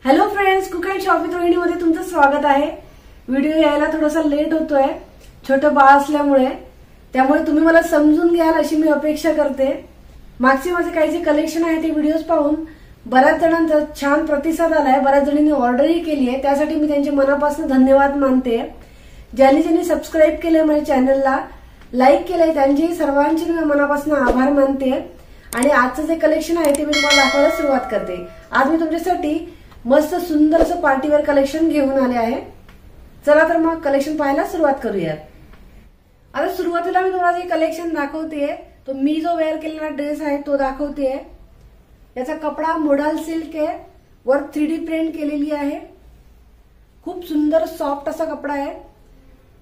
Hello friends, cook and shop with Rohini मध्ये तुमचं स्वागत आहे। व्हिडिओ यायला थोडासा लेट होतोय, छोटं बाळ असल्यामुळे, त्यामुळे तुम्ही मला समजून घ्याल अशी मी अपेक्षा करते। मागचे माझे काही जे कलेक्शन आहे ते व्हिडिओज पाहून बऱ्याच जणांचा छान प्रतिसाद आलाय, बऱ्याच जणांनी ऑर्डरही केली आहे, त्यासाठी मी त्यांचे मनापासून धन्यवाद मानते। ज्यांनी सबस्क्राईब केले माझ्या चॅनलला, लाईक केलंय, त्यांचेही सर्वांचे मी मनापासून आभार मानते। आणि आजचं जे कलेक्शन आहे ते मी तुम्हाला दाखवायला सुरुवात करते। आज मी तुमच्यासाठी मस्त सुंदर असं पार्टीवेअर कलेक्शन घेऊन आले आहे। चला तर मग कलेक्शन पाहायला सुरुवात करूयात। आता सुरुवातीला मी तुम्हाला जे कलेक्शन दाखवते तो मी जो वेअर केलेला ड्रेस आहे तो दाखवते। याचा कपडा मोडाल सिल्क आहे, वर 3D प्रिंट केलेली आहे, खूप सुंदर सॉफ्ट असा कपडा आहे।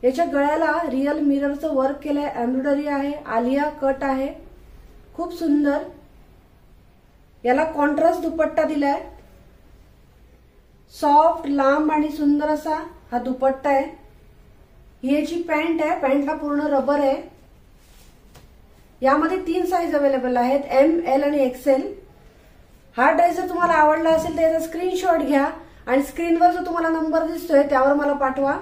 याच्या गळ्याला रियल मिररचं वर्क केलंय, एम्ब्रॉयडरी आहे, आलिया कट आहे, खूप सुंदर। याला कॉन्ट्रास्ट दुपट्टा दिलाय, सॉफ्ट लांब आणि सुंदर असा हा दुपट्टा आहे। ही याची पॅन्ट आहे, पॅन्टला पूर्ण रबर आहे। यामध्ये 3 साईज अवेलेबल आहेत, एम, एल आणि एक्सेल। हा ड्रेस जर तुम्हाला आवडला असेल तर याचा स्क्रीनशॉट घ्या आणि स्क्रीनवर जो तुम्हाला नंबर दिसतोय त्यावर मला पाठवा।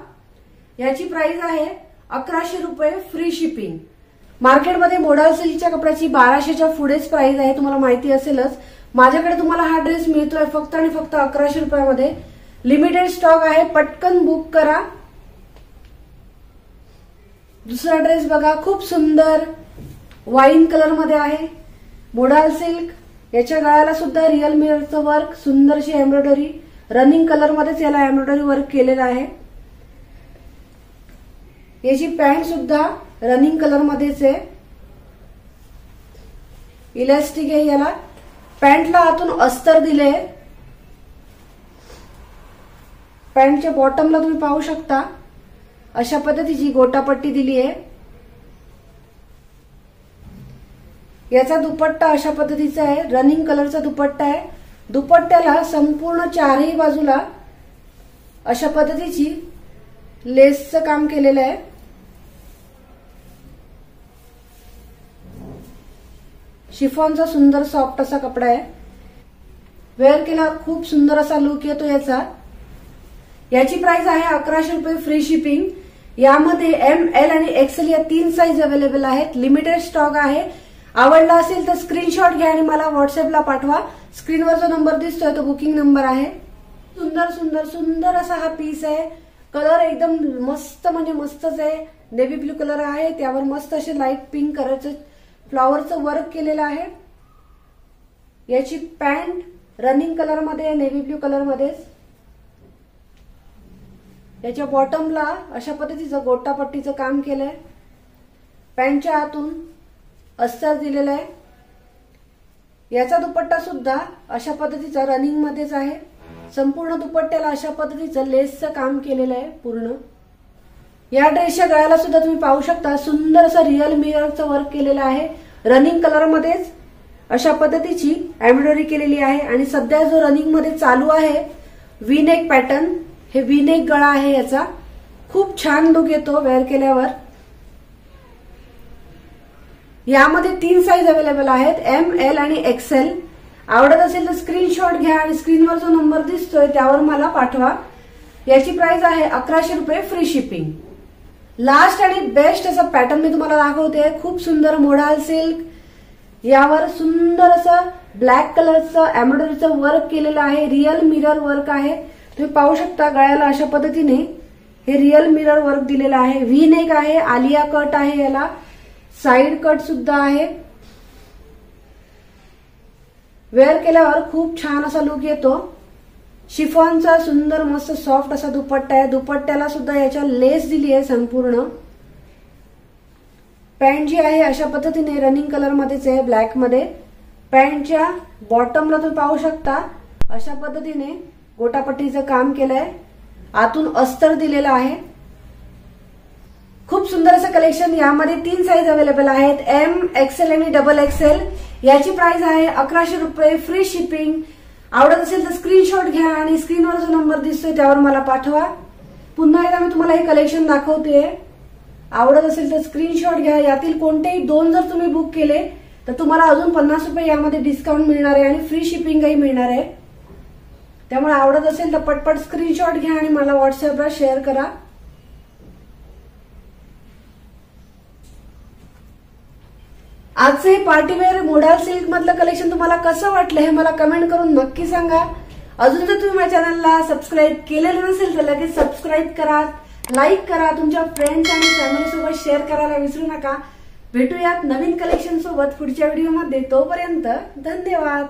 याची प्राइस आहे 1100 रुपये, फ्री शिपिंग। मार्केटमध्ये मोडाल सिल्कच्या कपड्याची 1200च्या पुढेच प्राइस आहे, तुम्हाला माहिती असेलच। माझ्याकडे तुम्हाला हा ड्रेस मिळतोय फक्त आणि फक्त 1100 रुपयामध्ये। लिमिटेड स्टॉक आहे, पटकन बुक करा। दुसरा ड्रेस बघा, खूप सुंदर वाईन कलर मध्ये आहे, मोडाल सिल्क। याच्या गळ्याला सुद्धा रियल मिररचं वर्क, सुंदरशी एम्ब्रॉयडरी, रनिंग कलर मध्येच याला एम्ब्रॉयडरी वर्क केलेलं आहे। याची पॅन्ट सुद्धा रनिंग कलर मध्येच आहे, इलास्टिक आहे। याला पॅन्टला आतून अस्तर दिले, पॅन्टच्या बॉटमला तुम्ही पाहू शकता अशा पद्धतीची गोटापट्टी दिली आहे। याचा दुपट्टा अशा पद्धतीचा आहे, रनिंग कलरचा दुपट्टा आहे। दुपट्ट्याला संपूर्ण चारही बाजूला अशा पद्धतीची लेसचं काम केलेलं आहे। शिफॉनचा सुंदर सॉफ्ट असा कपडा आहे, वेअर केल्यावर खूप सुंदर असा लुक येतो याचा। याची प्राइस आहे 1100 रुपये, फ्री शिपिंग। यामध्ये एम, एल आणि एक्सेल या 3 साईज अवेलेबल आहेत, लिमिटेड स्टॉक आहे। आवडला असेल तर स्क्रीनशॉट घ्या आणि मला व्हॉट्सअपला पाठवा। स्क्रीनवर जो नंबर दिसतोय तो बुकिंग नंबर आहे। सुंदर सुंदर सुंदर असा हा पीस आहे, कलर एकदम मस्त म्हणजे मस्तच आहे। नेव्ही ब्लू कलर आहे, त्यावर मस्त असे लाईट पिंक कलरचं फ्लॉवरचं वर्क केलेलं आहे। याची पॅन्ट रनिंग कलर मध्ये, नेव्ही ब्लू कलर मध्येच। याच्या बॉटमला अशा पद्धतीचं गोटापट्टीचं काम केलंय, पॅन्टच्या आतून अस्तर दिलेलं आहे। याचा दुपट्टा सुद्धा अशा पद्धतीचा रनिंग मध्येच आहे, संपूर्ण दुपट्ट्याला अशा पद्धतीचं लेसचं काम केलेलं आहे पूर्ण। या ड्रेसच्या गळ्याला सुद्धा तुम्ही पाहू शकता सुंदर असं रियल मिररचं वर्क केलेलं आहे, रनिंग कलर मध्येच अशा पद्धतीची एम्ब्रॉयडरी केलेली आहे। आणि सध्या जो रनिंग मध्ये चालू आहे वी नेक पॅटर्न, हे वी नेक गळा आहे याचा, खूप छान लुक येतो वेअर केल्यावर। यामध्ये 3 साईज अवेलेबल आहेत, एम, एल आणि एक्सेल। आवडत असेल तर स्क्रीनशॉट घ्या आणि स्क्रीनवर जो नंबर दिसतोय त्यावर मला पाठवा। याची प्राइस आहे 1100 रुपये, फ्री शिपिंग। लास्ट आणि बेस्ट असा पॅटर्न मी तुम्हाला दाखवते, खूप सुंदर मोडाल सिल्क। यावर सुंदर असं ब्लॅक कलरचं एम्ब्रॉयडरीचं वर्क केलेलं आहे, रियल मिरर वर्क आहे। तुम्ही पाहू शकता गळ्याला अशा पद्धतीने हे रियल मिरर वर्क दिलेलं आहे। व्ही नेक आहे, आलिया कट आहे, याला साइड कट सुद्धा आहे। वेअर केल्यावर खूप छान असा लुक येतो। शिफॉनचा सुंदर मस्त सॉफ्ट असा दुपट्टा आहे, दुपट्ट्याला सुद्धा याच्या लेस दिली आहे संपूर्ण। पॅन्ट जी आहे अशा पद्धतीने रनिंग कलर मध्येच आहे, ब्लॅक मध्ये। पॅन्टच्या बॉटमला तुम्ही पाहू शकता अशा पद्धतीने गोटापट्टीचं काम केलंय, आतून अस्तर दिलेलं आहे। खूप सुंदर असं कलेक्शन। यामध्ये 3 साईज अवेलेबल आहेत, एम, एक्सेल आणि डबल एक्सेल। याची प्राइस आहे 1100 रुपये, फ्री शिपिंग। आवडत असेल तर स्क्रीनशॉट घ्या आणि स्क्रीनवर जो नंबर दिसतोय त्यावर मला पाठवा। पुन्हा एकदा मी तुम्हाला हे कलेक्शन दाखवते, आवडत असेल तर स्क्रीनशॉट घ्या। यातील कोणतेही 2 जर तुम्ही बुक केले तर तुम्हाला अजून 50 रुपये यामध्ये डिस्काउंट मिळणार आहे आणि फ्री शिपिंगही मिळणार आहे। त्यामुळे आवडत असेल तर पटपट स्क्रीनशॉट घ्या आणि मला व्हॉट्सअपला शेअर करा. आजचे पार्टीवेअर मोडाल सिल्क मधलं कलेक्शन तुम्हाला कसं वाटलं हे मला कमेंट करून नक्की सांगा. अजून जर तुम्ही माझ्या चॅनलला सबस्क्राईब केलेलं नसेल तर लगेच सबस्क्राईब करा, लाईक करा, तुमच्या फ्रेंड्स आणि फॅमिली सोबत शेअर करायला विसरू नका. भेटूयात नवीन कलेक्शन सोबत पुढच्या व्हिडिओमध्ये. तोपर्यंत धन्यवाद.